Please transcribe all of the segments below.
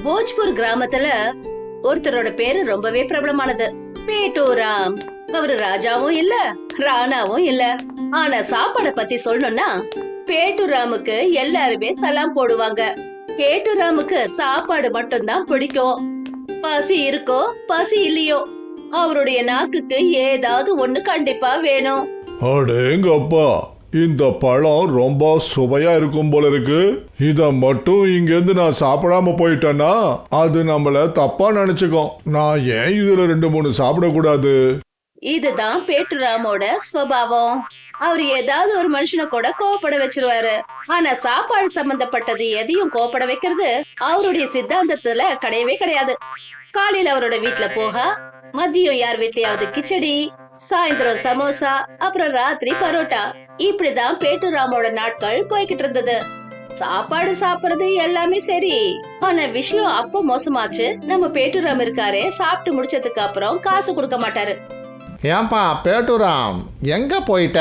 போஜ்பூர் கிராமத்துல ஒருத்தரோட பேரு ரொம்பவே பிரபலமானது. பேட்டூராம். அவரு ராஜாவும் இல்ல, ராணாவும் இல்ல. ஆனா சாப்பாட பத்தி சொல்லணும்னா பேட்டூராமுக்கு எல்லாருமே சலாம் போடுவாங்க. பேட்டூராமுக்கு சாப்பாடு மட்டும்தான் பிடிக்கும். பசி இருக்கோ பசி இல்லையோ, அவருடைய நாக்குக்கு ஏதாவது ஒண்ணு கண்டிப்பா வேணும். அடேங்கப்பா, இந்த பழம் ரொம்ப சுவையா இருக்கும் போல இருக்கு. இத மட்டும் இங்க இருந்து நான் சாப்பிடாம போயிட்டேன்னா அது நம்மள தப்பா நினைச்சுக்கும். நான் ஏன் இதுல 2-3 சாப்பிடக்கூடாது? இதுதான் பேட்டூராமோட சுபாவம். அவர் ஏதாவது ஒரு மனுஷனை கூட கோவப்பட வச்சிருவாரு. ஆனா சாப்பாடு சம்பந்தப்பட்டது எதையும் கோவப்பட வைக்கிறது அவருடைய சித்தாந்தத்துல கிடையவே கிடையாது. காலையில அவரோட வீட்டுல போகா, மதியம் யார் வீட்லயாவது கிச்சடி, சாயந்தரம் சமோசா, அப்புறம் ராத்திரி பரோட்டா. இப்படிதான் பேட்டூராமோட நாட்கள் போய்கிட்டு இருந்தது. சாப்பாடு சாப்பிடுறது எல்லாமே சரி, ஆனா விஷயம் அப்ப மோசமாச்சு. நம்ம பேட்டூராம் இருக்காரே, சாப்பிட்டு முடிச்சதுக்கு அப்புறம் காசு கொடுக்க மாட்டாரு. ஏன்பா பேட்டூராம், எங்க போயிட்ட?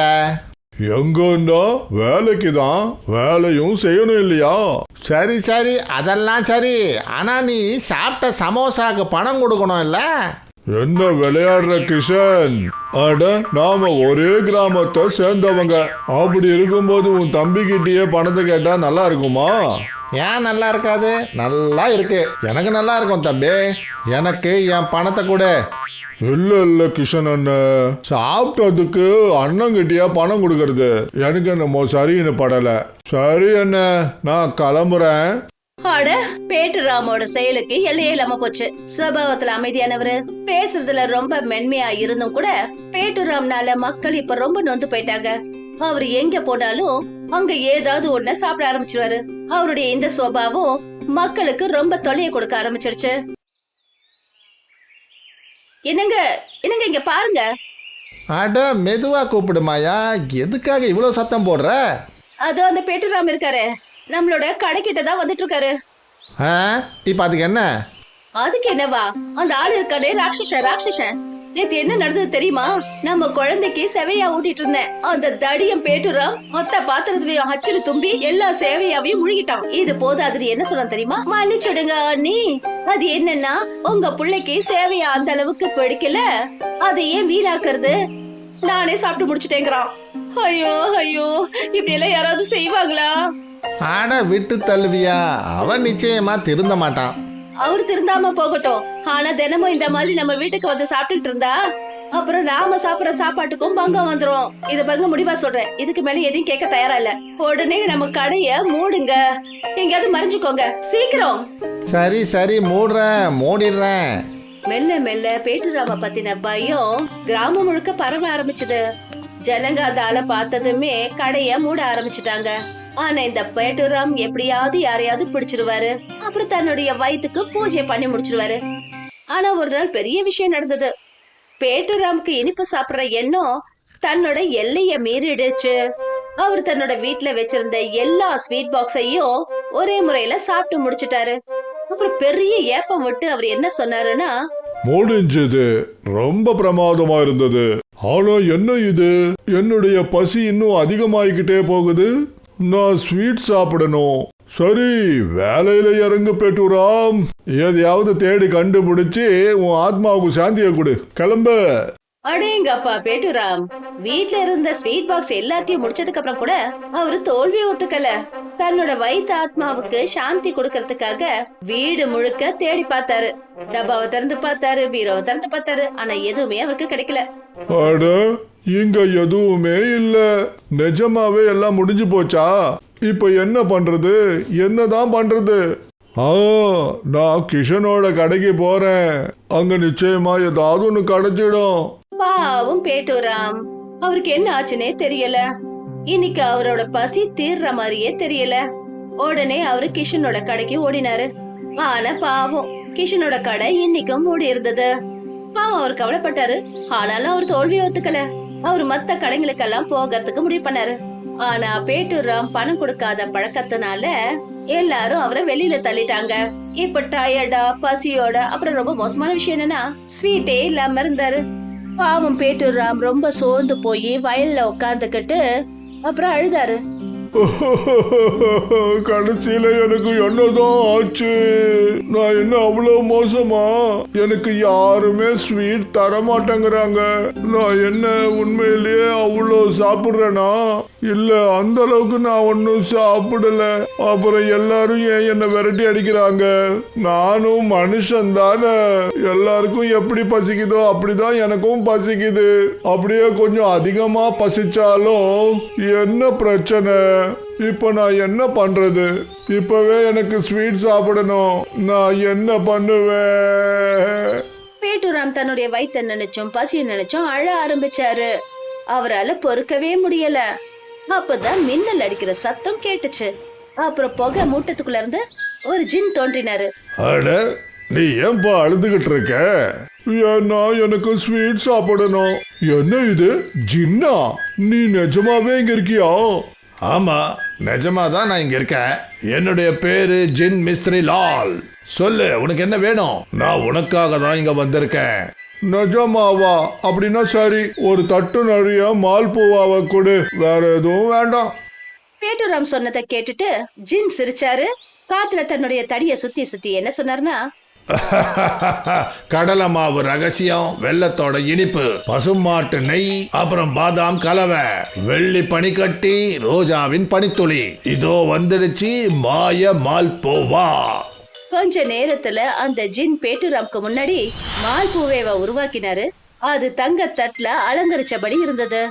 எங்கன்னா வேலைக்கு தான். வேலையும் செய்யணும் இல்லையா? சரி சரி, அதெல்லாம் சரி. ஆனா நீ சாப்பிட்ட சமோசாக்கு பணம் கொடுக்கணும் இல்ல? என்ன விளையாடுற கிஷன்? அட, நாம ஒரே கிராமத்தை சேர்ந்தவங்க. அப்படி இருக்கும்போது உன் தம்பி கிட்டயே பணத்தை கேட்டா நல்லா இருக்குமா? ஏன் நல்லா இருக்காது? நல்லா இருக்கு, எனக்கு நல்லா இருக்கும் தம்பி. எனக்கு என் பணத்தை கொடு. இல்ல கிஷன் அண்ணன், சாப்பிட்டதுக்கு அண்ணன் கிட்டயா பணம் கொடுக்கறது எனக்கு என்னமோ சரின்னு படல. சரி அண்ணன், நான் கிளம்புறேன். அட, பேட்டூராமோட செயலுக்கு எல்லையே இல்லாம போச்சு. சுபாவத்துல அமைதியானவரு, பேசுறதுல ரொம்ப மென்மையா இருந்தும் கூட பேட்டூராம்னால மக்கள் இப்ப ரொம்ப நொந்து போயிட்டாங்க. அவரு எங்க போனாலும் அங்க ஏதாவது ஒண்ணு சாப்பிட ஆரம்பிச்சிருவாரு. அவருடைய இந்த சுபாவம் மக்களுக்கு ரொம்ப தொல்லையை கொடுக்க ஆரம்பிச்சிருச்சு. என்னங்க என்னங்க, இங்க பாருங்க. அட, மெதுவா கூப்பிடுமாயா, எதுக்காக இவ்வளவு சத்தம் போடுற? அதோ அந்த பேட்டூராம் இருக்காரு, நம்மளோட கடைக்கிட்ட தான் வந்துட்டு இருக்காரு. இப்ப அதுக்கு என்ன? அதுக்கு என்னவா, அந்த ஆள் இருக்கானே ராட்சசன். நேத்து என்ன நடந்தது தெரியுமா? நம்ம குழந்தைக்கு செவையா ஊட்டிட்டு இருந்தேன். அந்த தடியம் பேட்டூராம் மொத்த பாத்திரத்திலையும் அச்சிரு தும்பி எல்லா சேவையாவையும் முழுகிட்டான். இது போதாது என்ன சொல்ல தெரியுமா? மன்னிச்சுடுங்க அண்ணி, அது என்னன்னா உங்க பிள்ளைக்கு சேவையா அந்த அளவுக்கு பிடிக்கல, அதை ஏன் வீணாக்குறது, நானே சாப்பிட்டு முடிச்சுட்டேங்கிறான். ஐயோ ஐயோ, இப்படி எல்லாம் யாராவது செய்வாங்களா? ஆட, விட்டு தள்ளுவியா? அவன் நிச்சயமா திருந்த மாட்டான். அவரு திருந்தாம போகட்டும், ஆனா தினமும் இந்த மாதிரி நம்ம வீட்டுக்கு வந்து சாப்பிட்டுட்டு இருந்தா அப்புறம் நாம சாப்பிடுற சாப்பாட்டுக்கும் பங்கம் வந்துரும். இத பாருங்க, முடிவா சொல்றேன், இதுக்கு மேல எதையும் கேட்க தயாரா இல்ல. உடனே நம்ம கடைய மூடுங்க, எங்கயாவது மறைஞ்சுக்கோங்க, சீக்கிரம். சரி சரி, மூடிடுறேன். மெல்ல மெல்ல பேட்டூராம பத்தின பயம் கிராமம் முழுக்க பரவ ஆரம்பிச்சது. ஜனங்க அந்த ஆளை பார்த்ததுமே கடைய மூட ஆரம்பிச்சுட்டாங்க. ஆனா இந்த பேட்டூராம் எப்படியாவது யாரையாவது பிடிச்சிருவாரு, அப்புறம் தன்னுடைய வயிற்றுக்கு பூஜை பண்ணி முடிச்சிருவாரு. ஆனா ஒரு நாள் பெரிய விஷயம் நடந்தது. பேட்டூராமுக்கு இனிப்பு சாப்பிடுற எண்ணம் தன்னோட எல்லைய மீறிடுச்சு. அவர் தன்னோட வீட்டுல வச்சிருந்த எல்லா ஸ்வீட் பாக்ஸையும் ஒரே முறையில சாப்பிட்டு முடிச்சிட்டாரு. அப்புறம் பெரிய ஏப்பம் விட்டு அவர் என்ன சொன்னாருன்னா, முடிஞ்சது, ரொம்ப பிரமாதமா இருந்தது. ஆனா என்ன இது, என்னுடைய பசி இன்னும் அதிகமாயிக்கிட்டே போகுது. நான் ஸ்வீட் சாப்பிடணும். சரி, வேலையில இறங்கு பேட்டூராம். எதையாவது தேடி கண்டுபிடிச்சு உன் ஆத்மாவுக்கு சாந்தியை கொடு, கிளம்பு. அடேங்கப்பா பேட்டூராம், வீட்ல இருந்த ஸ்வீட் பாக்ஸ் எல்லாத்தையும் முடிச்சதுக்கு அப்புறம் கூட அவரு தோல்வியை ஒத்துக்கல. தன்னோட வயிற்று ஆத்மாவுக்கு சாந்தி கொடுக்கறதுக்காக வீடு முழுக்க தேடி பார்த்தாரு. டப்பாவை திறந்து பார்த்தாரு, பீரோவை திறந்து பார்த்தாரு, ஆனா எதுவுமே அவருக்கு கிடைக்கல. அட, இங்க எதுவுமே இல்ல. நிஜமாவே எல்லாம் முடிஞ்சு போச்சா? இப்ப என்ன பண்றது, என்னதான் பண்றது? நான் கிஷனோட கடைக்கு போறேன். அங்க நிச்சயமா ஏதாவது ஒண்ணு கிடைச்சிடும். பாவம் பேட்டூராம், அவருக்கு என்ன ஆச்சுன்னே தெரியல. இன்னைக்கு அவரோட பசி தீர்ற மாதிரியே தெரியல. உடனே அவரு கிஷனோட கடைக்கு ஓடினாரு. ஆனா பாவம், கிஷனோட கடை இன்னைக்கும் மூடி இருந்தது. பாவம், அவர் கவலைப்பட்டாரு. ஆனாலும் அவர் தோல்வியை ஒத்துக்கல. அவர் மத்த கடைகளுக்கெல்லாம் போகிறதுக்கு முடிவு பண்ணாரு. ஆனா பேட்டூராம் பணம் கொடுக்காத பழக்கத்தினால எல்லாரும் அவரை வெளியில தள்ளிட்டாங்க. இப்ப டயர்டா, பசியோட, அப்புறம் ரொம்ப மோசமான விஷயம் என்னன்னா ஸ்வீட்டே இல்லாம இருந்தாரு. பாவம் பேட்டூராம் ரொம்ப சோர்ந்து போய் வயல்ல உட்காந்துக்கிட்டு அப்புறம் அழுதாரு. கடைசியில எனக்கு என்னதான் ஆச்சு? நான் என்ன அவ்வளவு மோசமா? எனக்கு யாருமே ஸ்வீட் தர மாட்டேங்கிறாங்க. நான் என்ன உண்மையிலேயே அவ்வளோ சாப்பிடுறேனா? இல்ல, அந்த அளவுக்கு நான் ஒன்னும் சாப்பிடல. அப்புறம் எல்லாரும் ஏன் என்ன விரட்டி அடிக்கிறாங்க? நானும் மனுஷன் தானே. எல்லாருக்கும் எப்படி பசிக்குதோ அப்படிதான் எனக்கும் பசிக்குது. அப்படியே கொஞ்சம் அதிகமா பசிச்சாலும் என்ன பிரச்சனை? இப்ப நான் என்ன பண்றது? இப்பவே எனக்கு ஸ்வீட் சாப்பிடணும். நான் என்ன பண்ணுவேன்? பேட்டுராம் தன்னுடைய வயித்தை நினைச்சும் பசியை நினைச்சும் அழ ஆரம்பிச்சாரு. அவரால பொறுக்கவே முடியல. அப்பதான் மின்னல் அடிக்கிற சத்தம் கேட்டுச்சு. அப்புறம் புகை மூட்டத்துக்குள்ள இருந்து ஒரு ஜின் தோன்றினாரு. அட, நீ ஏன்பா அழுதுகிட்டு இருக்க? ஏன்னா எனக்கு ஸ்வீட் சாப்பிடணும். என்ன இது, ஜின்னா? நீ நிஜமாவே இங்க இருக்கியா? ஆமா, நிஜமா தான் நான் இங்க இருக்கேன். என்னுடைய பேரு ஜின் மிஸ்திரி லால். சொல்லு, உனக்கு என்ன வேணும்? நான் உனக்காக தான் இங்க வந்திருக்கேன். நிஜமாவா? அப்படின்னா சரி, ஒரு தட்டு நிறைய மால்பூவாவை கொடு. வேற எதுவும் வேண்டாம். பேட்டுராம் சொன்னதை கேட்டுட்டு ஜின் சிரிச்சாரு. காத்துல தன்னுடைய தடிய சுத்தி சுத்தி என்ன சொன்னார்னா, கடலை மாவு ரகசியம், வெள்ளத்தோட இனிப்பு, பசுமாட்டு நெய், அப்புறம் பாதாம் கலவை, வெள்ளி பனிக்கட்டி, ரோஜாவின் பனித்துளி. இதோ வந்துடுச்சு மாய மால்போவா. கொஞ்ச நேரத்துல அந்த ஜின் பேட்டுராம்க்கு முன்னாடி மால்பூவேவை உருவாக்கினாரு. அது தங்க தட்டுல அலங்கரிச்சபடி இருந்தது.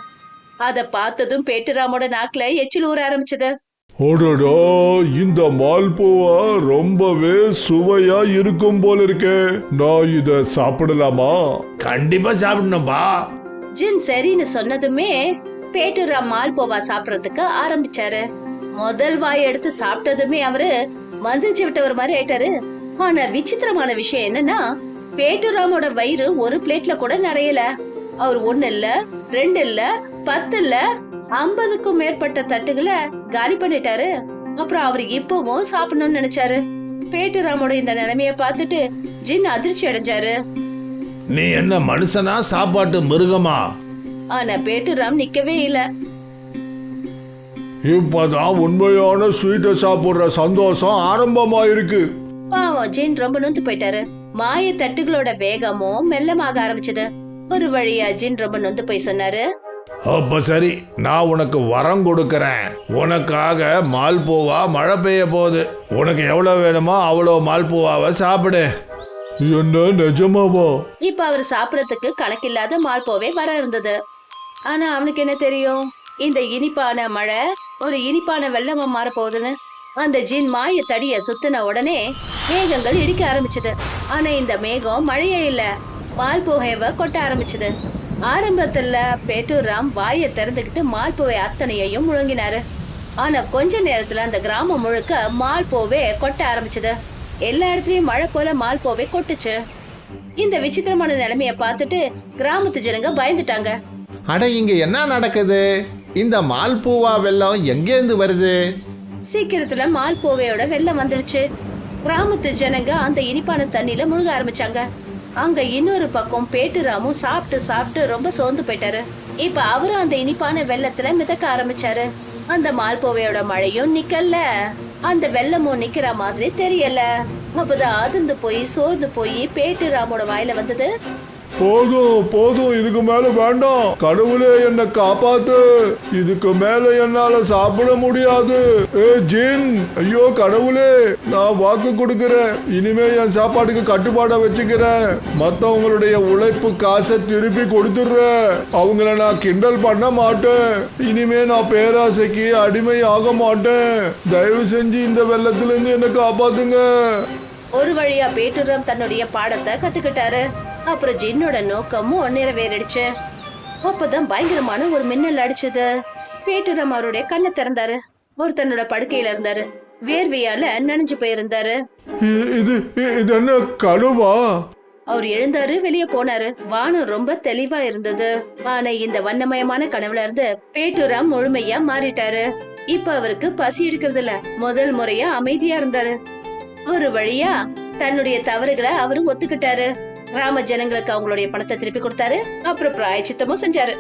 அத பார்த்ததும் பேட்டுராமோட நாக்குல எச்சில் ஊற ஆரம்பிச்சது. ஓடடா, இந்த மால்பூவா ரொம்பவே சுவையா இருக்கும் போல இருக்கே. நான் இத சாப்பிடலாமா? கண்டிப்பா சாப்பிடணும்பா. ஜின் சரின்னு சொன்னதுமே பேட்டுராம் மால்போவா சாப்பிடறதுக்கு ஆரம்பிச்சாரு. முதல் வாய் எடுத்து சாப்பிட்டதுமே அவரு மந்திரிச்சு விட்டவர் மாதிரி ஆயிட்டாரு. ஆனா விசித்திரமான விஷயம் என்னன்னா, பேட்டுராமோட வயிறு ஒரு பிளேட்ல கூட நிறையல. அவர் 1 இல்ல 2 இல்ல 10 இல்ல 50க்கும் மேற்பட்ட தட்டுகளை காலி பண்ணிட்டாரு. அப்புறம் அவர் இப்பவும் சாப்பிடணும்னு நினைச்சாரு. பேட்டுராமோட இந்த நிலைமைய பார்த்துட்டு ஜின் அதிர்ச்சி அடைஞ்சாரு. நீ என்ன மனுஷனா சாப்பாட்டு மிருகமா? ஆனா பேட்டுராம் நிக்கவே இல்ல. இப்பதான் உண்மையான ஸ்வீட்டை சாப்பிடுற சந்தோஷம் ஆரம்பமாயிருக்கு. பாவம் ஜின் ரொம்ப நொந்து போயிட்டாரு. மாய தட்டுகளோட வேகமும் மெல்லமாக ஆரம்பிச்சது. ஒரு வழியா ஜின் ரொம்ப நொந்து போய் சொன்னாரு, அப்ப சரி, நான் உனக்கு வரம் கொடுக்கறேன். உனக்காக மால்பூவா மழை பெய்ய போகுது. உனக்கு எவ்வளவு வேணுமோ அவ்வளவு மால்பூவாவை சாப்பிடு. என்ன, நிஜமாவா? இப்ப அவர் சாப்பிடறதுக்கு கணக்கில்லாத மால்போவே வர இருந்தது. ஆனா அவனுக்கு என்ன தெரியும், இந்த இனிப்பான மழை ஒரு இனிப்பான வெள்ளமா மாற போகுதுன்னு. அந்த ஜின் மாய தடிய சுத்தின உடனே மேகங்கள் இடிக்க ஆரம்பிச்சது. ஆனா இந்த மேகம் மழையே இல்ல, மால்போகேவை கொட்ட ஆரம்பிச்சது. ஆரம்பத்துல பேட்டுராம் வாயை திறந்துகிட்டு மால்போவை அத்தனையையும் முழங்கினாரு. ஆனா கொஞ்ச நேரத்துல அந்த கிராமம் முழுக்க மால்போவே கொட்ட ஆரம்பிச்சது. எல்லா இடத்துலயும் மழை போல மால்போவே கொட்டுச்சு. இந்த விசித்திரமான நிலைமைய பார்த்துட்டு கிராமத்து ஜனங்க பயந்துட்டாங்க. அட, இங்க என்ன நடக்குது? இந்த மால்பூவா வெள்ளம் எங்கேருந்து வருது? சீக்கிரத்துல மால்போவையோட வெள்ளம் வந்துடுச்சு. கிராமத்து ஜனங்க அந்த இனிப்பான தண்ணியில முழுக ஆரம்பிச்சாங்க. அங்க இன்னொரு பக்கம் பேட்டுராமும் சாப்பிட்டு சாப்பிட்டு ரொம்ப சோர்ந்து போயிட்டாரு. இப்ப அவரும் அந்த இனிப்பான வெள்ளத்துல மிதக்க ஆரம்பிச்சாரு. அந்த மால்போவையோட மழையும் நிக்கல, அந்த வெள்ளமும் நிக்கிற மாதிரி தெரியல. அப்பதான் அதிர்ந்து போய் சோர்ந்து போய் பேட்டுராமோட வாயில வந்தது, போதும் போதும், இதுக்கு மேல வேண்டாம். கடவுளே, என்ன காப்பாத்து. இதுக்கு மேல என்னால சாப்பிட முடியாது. ஏ ஜின், ஐயோ கடவுளே, நான் வாக்கு கொடுக்கிறேன். இனிமே என் சாப்பாட்டுக்கு கட்டுப்பாட வச்சுக்கிறேன். மத்தவங்களுடைய உழைப்பு காசை திருப்பி கொடுத்துடுறேன். அவங்கள நான் கிண்டல் பண்ண மாட்டேன். இனிமே நான் பேராசைக்கு அடிமை ஆக மாட்டேன். தயவு செஞ்சு இந்த வெள்ளத்துல இருந்து என்ன காப்பாத்துங்க. ஒரு வழியா பேட்டுராம் தன்னுடைய பாடத்தை கத்துக்கிட்டாரு. அப்புறம் ஜின்னோட நோக்கமும் நிறைவேறிடுச்சு. அப்பதான் பயங்கரமான ஒரு மின்னல் அடிச்சது. பேட்டுராம் அவருடைய கண்ணை திறந்தாரு. அவர் தன்னோட படுக்கையில இருந்தாரு. வேர்வையால நனைஞ்சு போயிருந்தாரு. இது என்ன கனவா? அவர் எழுந்தாரு, வெளியே போனாரு. வானம் ரொம்ப தெளிவா இருந்தது. ஆனா இந்த வண்ணமயமான கனவுல இருந்து பேட்டுராம் முழுமையா மாறிட்டாரு. இப்ப அவருக்கு பசி எடுக்கிறது இல்ல. முதல் முறையா அமைதியா இருந்தாரு. ஒரு வழியா தன்னுடைய தவறுகளை அவரும் ஒத்துக்கிட்டாரு. கிராம ஜனங்களுக்கு அவங்களுடைய பணத்தை திருப்பி கொடுத்தாரு. அப்புறம் பிராயச்சித்தமும் செஞ்சாரு.